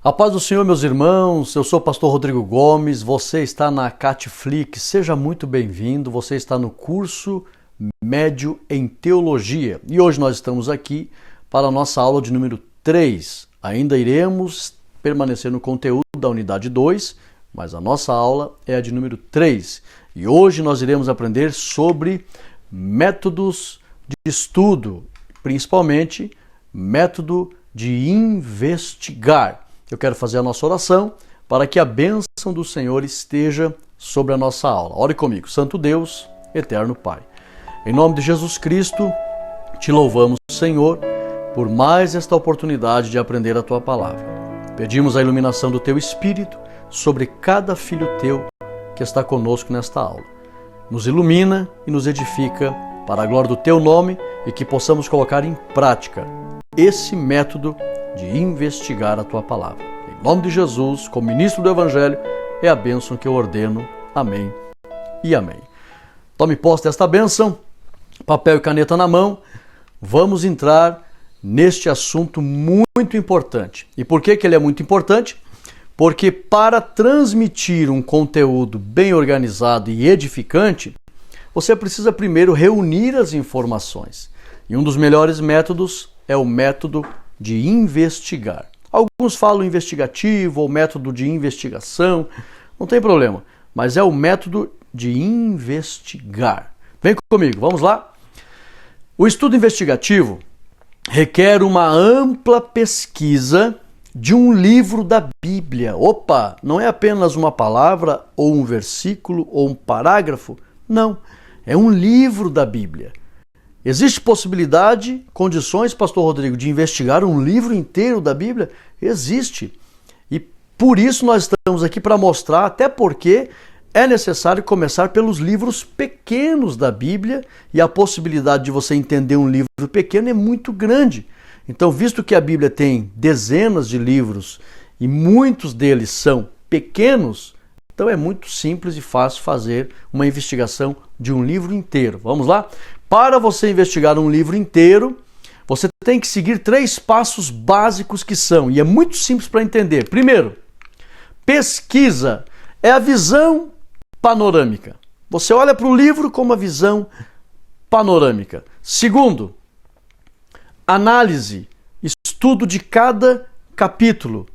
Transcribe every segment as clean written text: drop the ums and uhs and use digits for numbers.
A paz do Senhor, meus irmãos, eu sou o pastor Rodrigo Gomes, você está na Catflix, seja muito bem-vindo, você está no curso médio em teologia e hoje nós estamos aqui para a nossa aula de número 3. Ainda iremos permanecer no conteúdo da unidade 2, mas a nossa aula é a de número 3 e hoje nós iremos aprender sobre métodos de estudo, principalmente método de investigar. Eu quero fazer a nossa oração para que a bênção do Senhor esteja sobre a nossa aula. Ore comigo. Santo Deus, eterno Pai. Em nome de Jesus Cristo, te louvamos, Senhor, por mais esta oportunidade de aprender a Tua palavra. Pedimos a iluminação do Teu Espírito sobre cada filho Teu que está conosco nesta aula. Nos ilumina e nos edifica para a glória do Teu nome e que possamos colocar em prática esse método de investigar a Tua palavra. Em nome de Jesus, como ministro do Evangelho, é a bênção que eu ordeno. Amém e amém. Tome posse desta bênção, papel e caneta na mão. Vamos entrar neste assunto muito importante. E por que ele é muito importante? Porque para transmitir um conteúdo bem organizado e edificante, você precisa primeiro reunir as informações. E um dos melhores métodos é o método de investigar. Alguns falam investigativo ou método de investigação, não tem problema, mas é o método de investigar. Vem comigo, vamos lá? O estudo investigativo requer uma ampla pesquisa de um livro da Bíblia. Opa, não é apenas uma palavra ou um versículo ou um parágrafo, não, é um livro da Bíblia. Existe possibilidade, condições, pastor Rodrigo, de investigar um livro inteiro da Bíblia? Existe. E por isso nós estamos aqui para mostrar, até porque é necessário começar pelos livros pequenos da Bíblia e a possibilidade de você entender um livro pequeno é muito grande. Então, visto que a Bíblia tem dezenas de livros e muitos deles são pequenos, então é muito simples e fácil fazer uma investigação de um livro inteiro. Vamos lá? Para você investigar um livro inteiro, você tem que seguir 3 passos básicos que são, e é muito simples para entender. Primeiro, pesquisa é a visão panorâmica. Você olha para o livro com uma visão panorâmica. Segundo, análise, estudo de cada capítulo.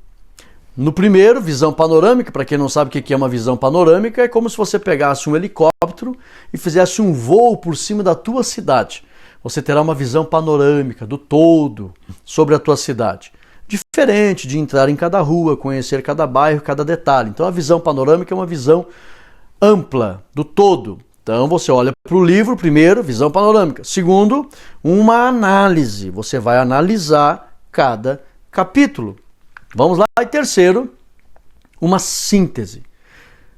No primeiro, visão panorâmica, para quem não sabe o que é uma visão panorâmica, é como se você pegasse um helicóptero e fizesse um voo por cima da tua cidade. Você terá uma visão panorâmica do todo sobre a tua cidade. Diferente de entrar em cada rua, conhecer cada bairro, cada detalhe. Então a visão panorâmica é uma visão ampla do todo. Então você olha para o livro, primeiro, visão panorâmica. Segundo, uma análise. Você vai analisar cada capítulo. Vamos lá. E terceiro, uma síntese.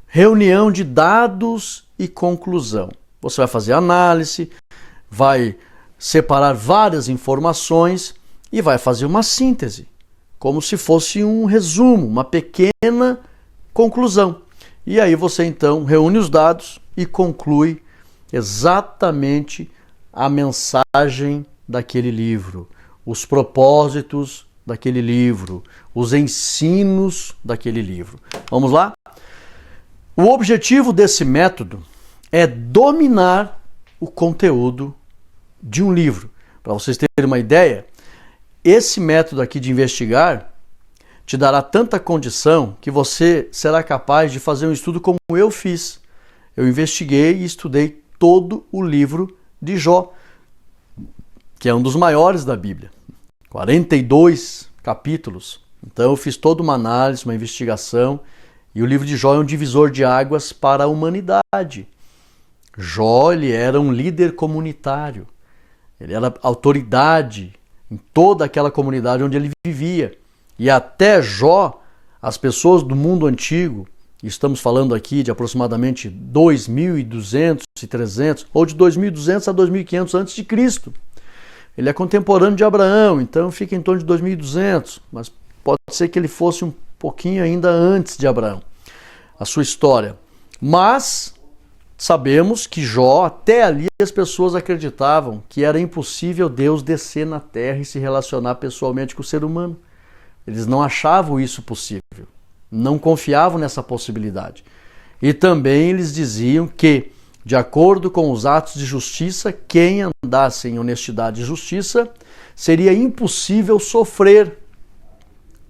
Reunião de dados e conclusão. Você vai fazer análise, vai separar várias informações e vai fazer uma síntese, como se fosse um resumo, uma pequena conclusão. E aí você então reúne os dados e conclui exatamente a mensagem daquele livro, os propósitos daquele livro, os ensinos daquele livro. Vamos lá? O objetivo desse método é dominar o conteúdo de um livro. Para vocês terem uma ideia, esse método aqui de investigar te dará tanta condição que você será capaz de fazer um estudo como eu fiz. Eu investiguei e estudei todo o livro de Jó, que é um dos maiores da Bíblia. 42 capítulos. Então eu fiz toda uma análise, uma investigação, e o livro de Jó é um divisor de águas para a humanidade. Jó, ele era um líder comunitário. Ele era autoridade em toda aquela comunidade onde ele vivia. E até Jó, as pessoas do mundo antigo, estamos falando aqui de aproximadamente 2.200 e 300, ou de 2.200 a 2.500 a.C., ele é contemporâneo de Abraão, então fica em torno de 2.200, mas pode ser que ele fosse um pouquinho ainda antes de Abraão, a sua história. Mas sabemos que Jó, até ali as pessoas acreditavam que era impossível Deus descer na terra e se relacionar pessoalmente com o ser humano. Eles não achavam isso possível, não confiavam nessa possibilidade. E também eles diziam que, de acordo com os atos de justiça, quem andasse em honestidade e justiça seria impossível sofrer.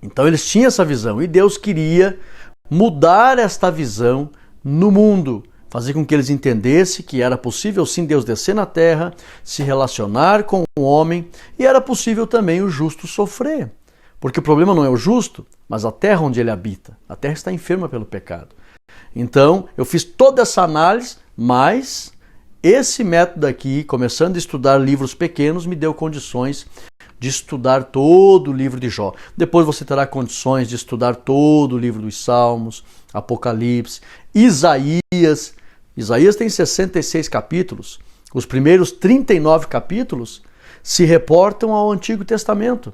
Então eles tinham essa visão e Deus queria mudar esta visão no mundo, fazer com que eles entendessem que era possível sim Deus descer na terra, se relacionar com o homem, e era possível também o justo sofrer. Porque o problema não é o justo, mas a terra onde ele habita. A terra está enferma pelo pecado. Então, eu fiz toda essa análise, mas esse método aqui, começando a estudar livros pequenos, me deu condições de estudar todo o livro de Jó. Depois você terá condições de estudar todo o livro dos Salmos, Apocalipse, Isaías. Isaías tem 66 capítulos. Os primeiros 39 capítulos se reportam ao Antigo Testamento.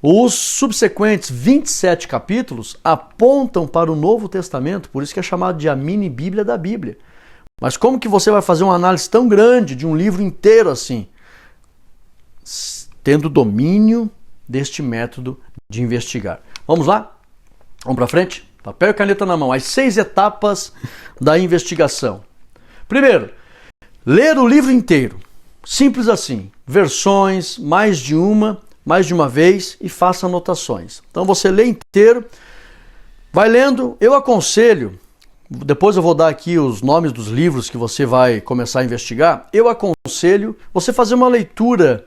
Os subsequentes 27 capítulos apontam para o Novo Testamento, por isso que é chamado de a mini Bíblia da Bíblia. Mas como que você vai fazer uma análise tão grande de um livro inteiro assim? Tendo domínio deste método de investigar. Vamos lá? Vamos para frente? Papel e caneta na mão. As 6 etapas da investigação. Primeiro, ler o livro inteiro. Simples assim. Versões, mais de uma vez, e faça anotações. Então você lê inteiro, vai lendo. Eu aconselho, depois eu vou dar aqui os nomes dos livros que você vai começar a investigar. Eu aconselho você fazer uma leitura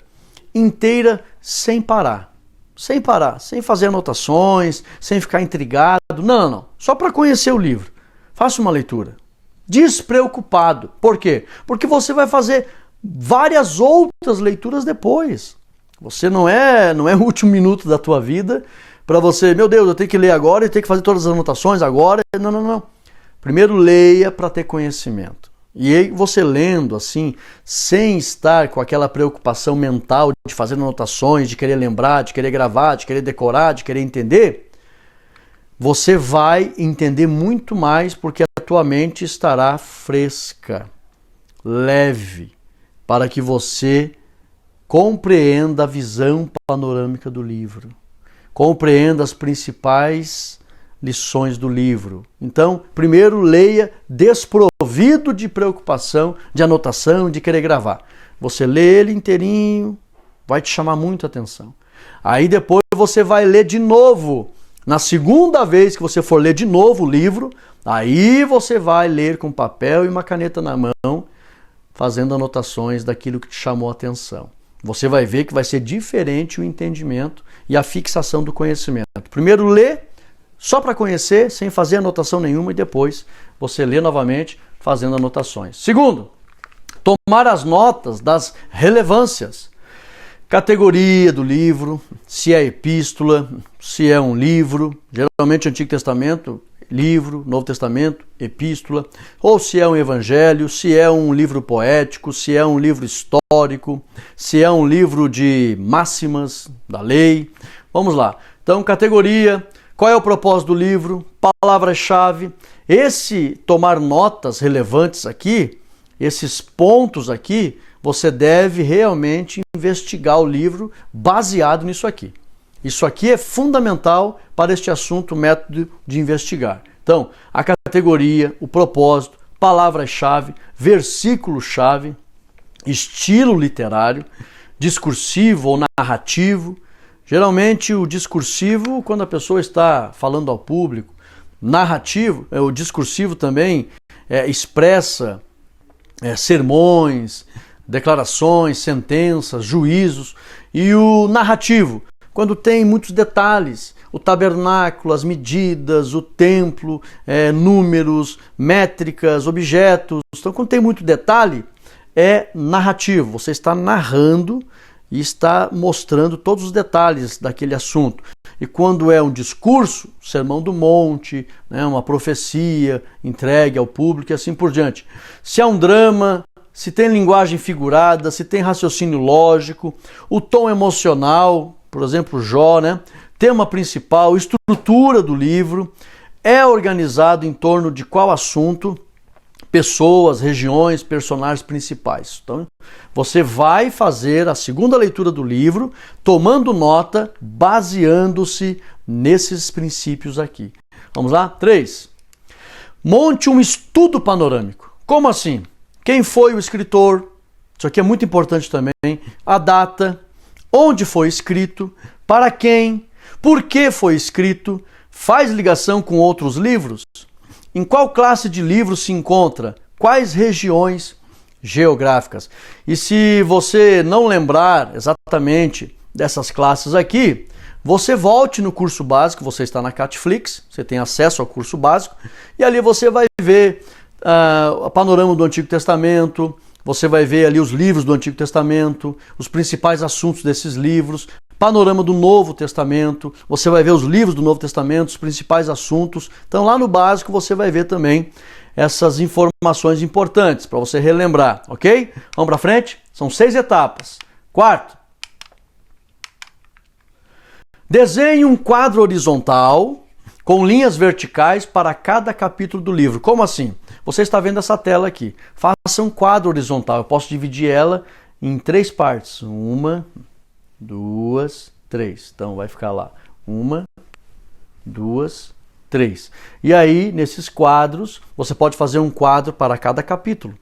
inteira sem parar, sem fazer anotações, sem ficar intrigado. Não. Só para conhecer o livro. Faça uma leitura despreocupado. Por quê? Porque você vai fazer várias outras leituras depois. Você não é o último minuto da tua vida para você, meu Deus, eu tenho que ler agora e tenho que fazer todas as anotações agora. Não. Primeiro leia para ter conhecimento. E aí você lendo assim, sem estar com aquela preocupação mental de fazer anotações, de querer lembrar, de querer gravar, de querer decorar, de querer entender, você vai entender muito mais porque a tua mente estará fresca, leve, para que você compreenda a visão panorâmica do livro, compreenda as principais lições do livro. Então, primeiro leia desprovido de preocupação, de anotação, de querer gravar. Você lê ele inteirinho, vai te chamar muito a atenção. Aí depois você vai ler de novo. Na segunda vez que você for ler de novo o livro, aí você vai ler com papel e uma caneta na mão, fazendo anotações daquilo que te chamou a atenção. Você vai ver que vai ser diferente o entendimento e a fixação do conhecimento. Primeiro lê só para conhecer, sem fazer anotação nenhuma, e depois você lê novamente fazendo anotações. Segundo, tomar as notas das relevâncias. Categoria do livro, se é epístola, se é um livro, geralmente Antigo Testamento, livro, Novo Testamento, epístola, ou se é um evangelho, se é um livro poético, se é um livro histórico, se é um livro de máximas da lei. Vamos lá. Então, categoria, qual é o propósito do livro, palavra-chave. Esse tomar notas relevantes aqui, esses pontos aqui, você deve realmente investigar o livro baseado nisso aqui. Isso aqui é fundamental para este assunto, método de investigar. Então, a categoria, o propósito, palavra-chave, versículo-chave, estilo literário, discursivo ou narrativo. Geralmente o discursivo, quando a pessoa está falando ao público. Narrativo, o discursivo também expressa sermões, declarações, sentenças, juízos. E o narrativo, quando tem muitos detalhes, o tabernáculo, as medidas, o templo, números, métricas, objetos. Então, quando tem muito detalhe, é narrativo. Você está narrando e está mostrando todos os detalhes daquele assunto. E quando é um discurso, Sermão do Monte, uma profecia entregue ao público e assim por diante. Se é um drama, se tem linguagem figurada, se tem raciocínio lógico, o tom emocional, por exemplo, Jó, tema principal, estrutura do livro, é organizado em torno de qual assunto, pessoas, regiões, personagens principais. Então, você vai fazer a segunda leitura do livro, tomando nota, baseando-se nesses princípios aqui. Vamos lá? 3. Monte um estudo panorâmico. Como assim? Quem foi o escritor? Isso aqui é muito importante também. A data, onde foi escrito, para quem, por que foi escrito, faz ligação com outros livros? Em qual classe de livro se encontra? Quais regiões geográficas? E se você não lembrar exatamente dessas classes aqui, você volte no curso básico, você está na Catflix, você tem acesso ao curso básico, e ali você vai ver o panorama do Antigo Testamento, você vai ver ali os livros do Antigo Testamento, os principais assuntos desses livros, panorama do Novo Testamento, você vai ver os livros do Novo Testamento, os principais assuntos. Então lá no básico você vai ver também essas informações importantes para você relembrar, ok? Vamos para frente? São 6 etapas. 4. Desenhe um quadro horizontal com linhas verticais para cada capítulo do livro. Como assim? Você está vendo essa tela aqui. Faça um quadro horizontal. Eu posso dividir ela em 3 partes. 1, 2, 3. Então vai ficar lá. 1, 2, 3. E aí, nesses quadros, você pode fazer um quadro para cada capítulo.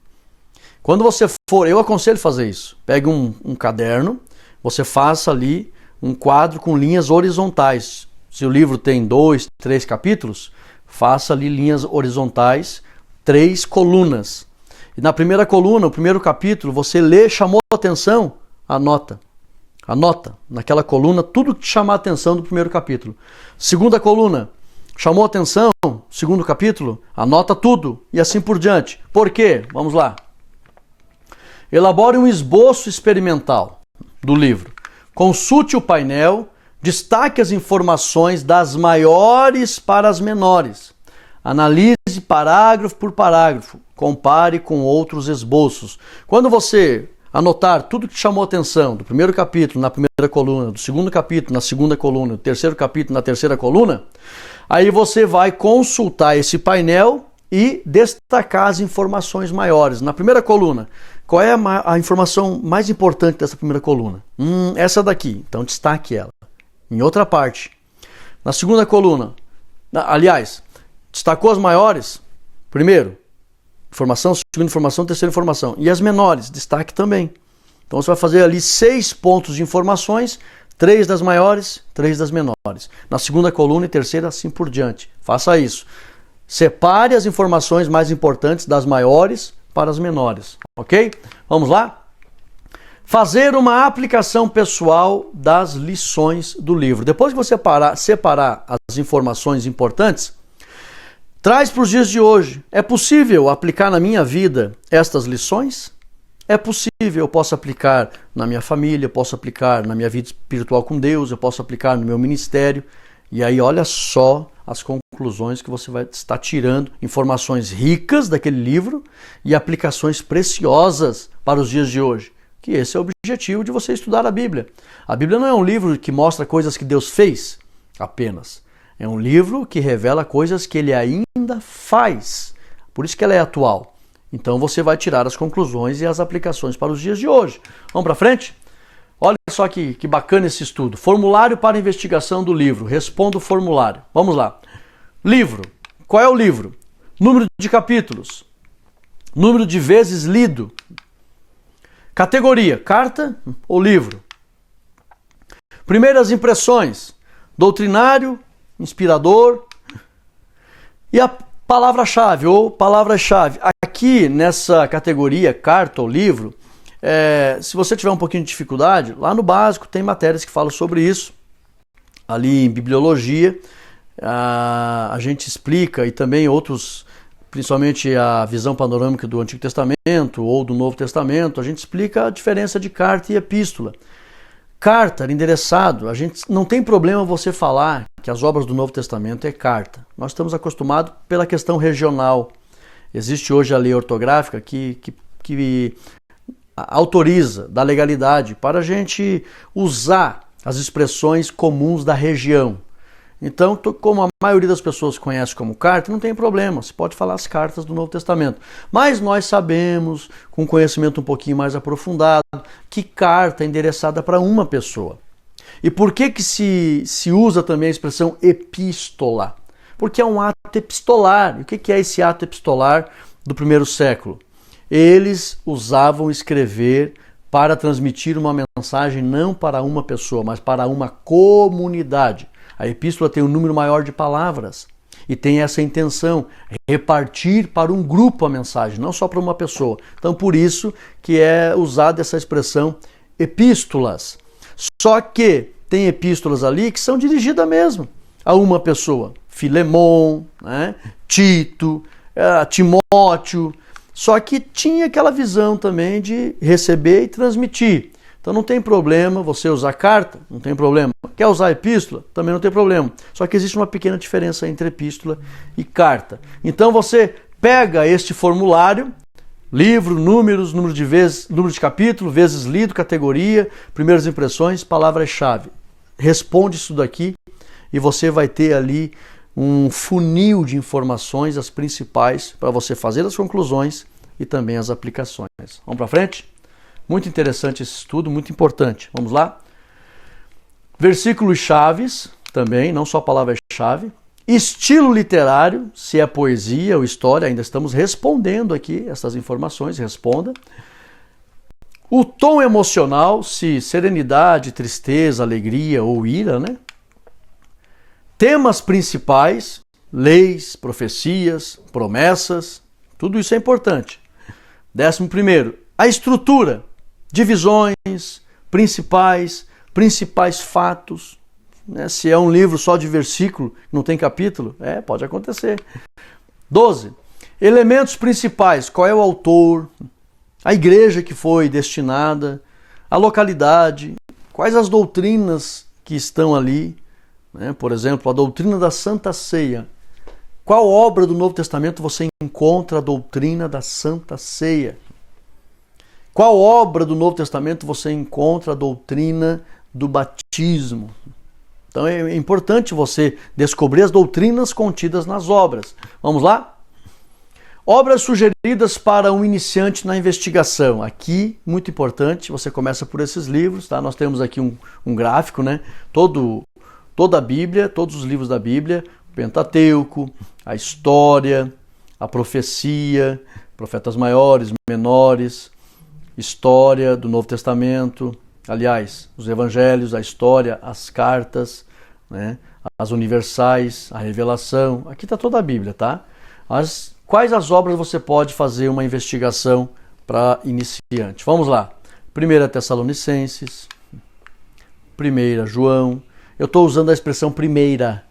Quando você for, eu aconselho fazer isso. Pegue um caderno, você faça ali um quadro com linhas horizontais. Se o livro tem 2, 3 capítulos, faça ali linhas horizontais, 3 colunas. E na primeira coluna, o primeiro capítulo, você lê, chamou a atenção, anota. Anota naquela coluna tudo que te chamar a atenção do primeiro capítulo. Segunda coluna, chamou a atenção, segundo capítulo, anota tudo e assim por diante. Por quê? Vamos lá. Elabore um esboço experimental do livro. Consulte o painel, destaque as informações das maiores para as menores. Analise parágrafo por parágrafo, compare com outros esboços. Quando você anotar tudo que te chamou a atenção do primeiro capítulo na primeira coluna, do segundo capítulo na segunda coluna, do terceiro capítulo na terceira coluna, aí você vai consultar esse painel e destacar as informações maiores. Na primeira coluna, qual é a informação mais importante dessa primeira coluna? Essa daqui, então destaque ela. Em outra parte, na segunda coluna, aliás, destacou as maiores, primeiro, informação, segunda informação, terceira informação. E as menores, destaque também. Então você vai fazer ali 6 pontos de informações, 3 das maiores, 3 das menores. Na segunda coluna e terceira, assim por diante. Faça isso. Separe as informações mais importantes das maiores para as menores. Ok? Vamos lá? Fazer uma aplicação pessoal das lições do livro. Depois que você separar as informações importantes, traz para os dias de hoje. É possível aplicar na minha vida estas lições? É possível, eu posso aplicar na minha família, eu posso aplicar na minha vida espiritual com Deus, eu posso aplicar no meu ministério. E aí olha só as conclusões que você vai estar tirando, informações ricas daquele livro e aplicações preciosas para os dias de hoje. Que esse é o objetivo de você estudar a Bíblia. A Bíblia não é um livro que mostra coisas que Deus fez apenas. É um livro que revela coisas que ele ainda faz. Por isso que ela é atual. Então você vai tirar as conclusões e as aplicações para os dias de hoje. Vamos para frente? Olha só que bacana esse estudo. Formulário para investigação do livro. Responda o formulário. Vamos lá. Livro. Qual é o livro? Número de capítulos. Número de vezes lido. Categoria. Carta ou livro? Primeiras impressões. Doutrinário, inspirador. E a palavra-chave ou palavras-chave. Aqui nessa categoria, carta ou livro, se você tiver um pouquinho de dificuldade, lá no básico tem matérias que falam sobre isso. Ali em bibliologia, a gente explica, e também outros, principalmente a visão panorâmica do Antigo Testamento ou do Novo Testamento, a gente explica a diferença de carta e epístola. Carta, endereçado, a gente não tem problema você falar que as obras do Novo Testamento é carta. Nós estamos acostumados pela questão regional. Existe hoje a lei ortográfica que autoriza, dá legalidade para a gente usar as expressões comuns da região. Então, como a maioria das pessoas conhece como carta, não tem problema, você pode falar as cartas do Novo Testamento. Mas nós sabemos, com conhecimento um pouquinho mais aprofundado, que carta é endereçada para uma pessoa. E por que se usa também a expressão epístola? Porque é um ato epistolar. E o que é esse ato epistolar do primeiro século? Eles usavam escrever para transmitir uma mensagem não para uma pessoa, mas para uma comunidade. A epístola tem um número maior de palavras e tem essa intenção, repartir para um grupo a mensagem, não só para uma pessoa. Então, por isso que é usada essa expressão epístolas. Só que tem epístolas ali que são dirigidas mesmo a uma pessoa. Filemon, né? Tito, Timóteo. Só que tinha aquela visão também de receber e transmitir. Então não tem problema você usar carta, não tem problema. Quer usar epístola? Também não tem problema. Só que existe uma pequena diferença entre epístola e carta. Então você pega este formulário, livro, números, número de vezes, número de capítulo, vezes lido, categoria, primeiras impressões, palavra-chave. Responde isso daqui e você vai ter ali um funil de informações, as principais, para você fazer as conclusões e também as aplicações. Vamos para frente? Muito interessante esse estudo, muito importante. Vamos lá? Versículos chaves, também, não só palavra-chave. Estilo literário, se é poesia ou história, ainda estamos respondendo aqui essas informações, responda. O tom emocional, se serenidade, tristeza, alegria ou ira, né? Temas principais, leis, profecias, promessas, tudo isso é importante. 11º, a estrutura, divisões, principais fatos. Né? Se é um livro só de versículo, não tem capítulo, pode acontecer. 12, elementos principais, qual é o autor, a igreja que foi destinada, a localidade, quais as doutrinas que estão ali. Né? Por exemplo, a doutrina da Santa Ceia. Qual obra do Novo Testamento você encontra a doutrina da Santa Ceia? Qual obra do Novo Testamento você encontra a doutrina do batismo? Então é importante você descobrir as doutrinas contidas nas obras. Vamos lá? Obras sugeridas para um iniciante na investigação. Aqui, muito importante, você começa por esses livros. Tá? Nós temos aqui um gráfico, né? Toda a Bíblia, todos os livros da Bíblia, o Pentateuco, a história, a profecia, profetas maiores, menores, história do Novo Testamento, aliás, os evangelhos, a história, as cartas, né, as universais, a revelação. Aqui está toda a Bíblia, tá? Quais as obras você pode fazer uma investigação para iniciante? Vamos lá. 1 Tessalonicenses, 1 João. Eu estou usando a expressão primeira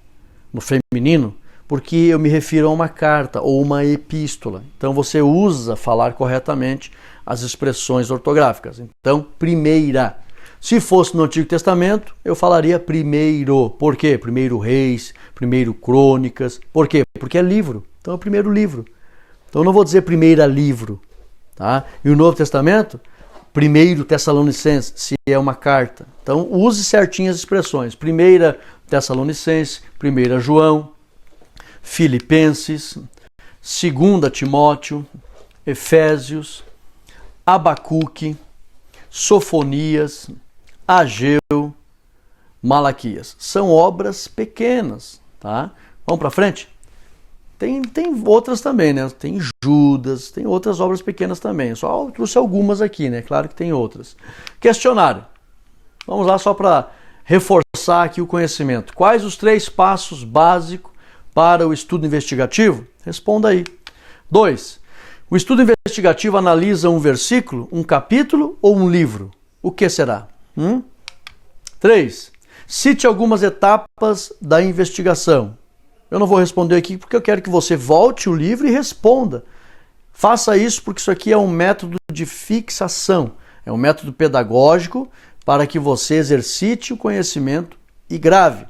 no feminino porque eu me refiro a uma carta ou uma epístola. Então você usa falar corretamente as expressões ortográficas. Então, primeira. Se fosse no Antigo Testamento, eu falaria primeiro. Por quê? Primeiro Reis, primeiro Crônicas. Por quê? Porque é livro. Então é o primeiro livro. Então eu não vou dizer primeira livro. Tá? E o Novo Testamento, 1 Tessalonicenses, se é uma carta. Então use certinho as expressões. 1 Tessalonicenses, 1 João, Filipenses, 2 Timóteo, Efésios, Abacuque, Sofonias, Ageu, Malaquias. São obras pequenas, tá? Vamos para frente? Tem outras também, né? Tem Judas, tem outras obras pequenas também. Só trouxe algumas aqui, né? Claro que tem outras. Questionário. Vamos lá só para reforçar aqui o conhecimento. Quais os 3 passos básicos para o estudo investigativo? Responda aí. 2. O estudo investigativo analisa um versículo, um capítulo ou um livro? O que será? 3. Cite algumas etapas da investigação. Eu não vou responder aqui porque eu quero que você volte o livro e responda. Faça isso porque isso aqui é um método de fixação. É um método pedagógico para que você exercite o conhecimento e grave.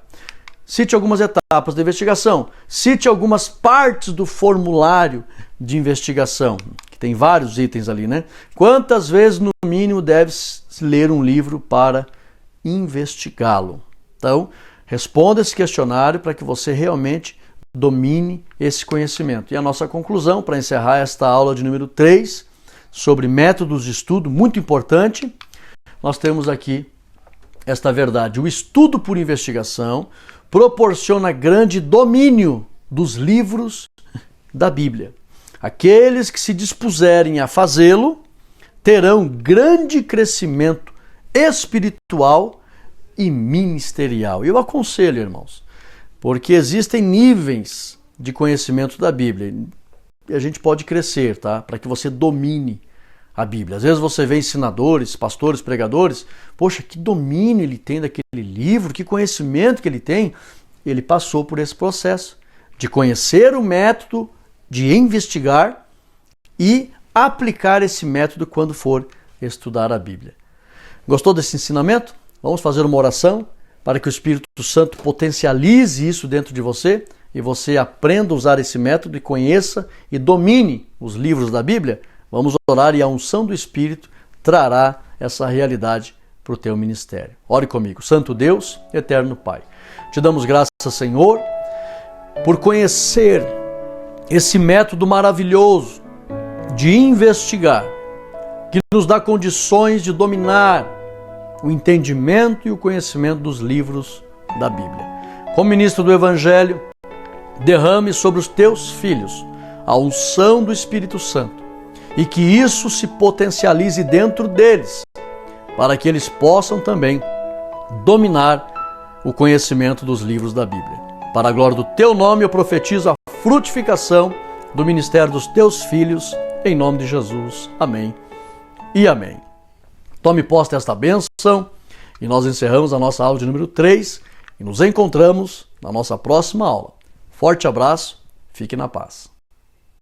Cite algumas etapas da investigação. Cite algumas partes do formulário de investigação, que tem vários itens ali, né? Quantas vezes, no mínimo, deve ler um livro para investigá-lo? Então, Responda esse questionário para que você realmente domine esse conhecimento. E a nossa conclusão, para encerrar esta aula de número 3, sobre métodos de estudo, muito importante, nós temos aqui esta verdade. O estudo por investigação proporciona grande domínio dos livros da Bíblia. Aqueles que se dispuserem a fazê-lo terão grande crescimento espiritual e ministerial. Eu aconselho, irmãos, porque existem níveis de conhecimento da Bíblia e a gente pode crescer, tá? Para que você domine a Bíblia. Às vezes você vê ensinadores, pastores, pregadores, poxa, que domínio ele tem daquele livro, que conhecimento que ele tem. Ele passou por esse processo de conhecer o método, de investigar e aplicar esse método quando for estudar a Bíblia. Gostou desse ensinamento? Vamos fazer uma oração para que o Espírito Santo potencialize isso dentro de você e você aprenda a usar esse método e conheça e domine os livros da Bíblia. Vamos orar e a unção do Espírito trará essa realidade para o teu ministério. Ore comigo. Santo Deus, eterno Pai, te damos graças, Senhor, por conhecer esse método maravilhoso de investigar, que nos dá condições de dominar o entendimento e o conhecimento dos livros da Bíblia. Como ministro do Evangelho, derrame sobre os teus filhos a unção do Espírito Santo e que isso se potencialize dentro deles, para que eles possam também dominar o conhecimento dos livros da Bíblia. Para a glória do teu nome, eu profetizo a frutificação do ministério dos teus filhos, em nome de Jesus. Amém e amém. Tome posse desta bênção e nós encerramos a nossa aula de número 3 e nos encontramos na nossa próxima aula. Forte abraço, fique na paz.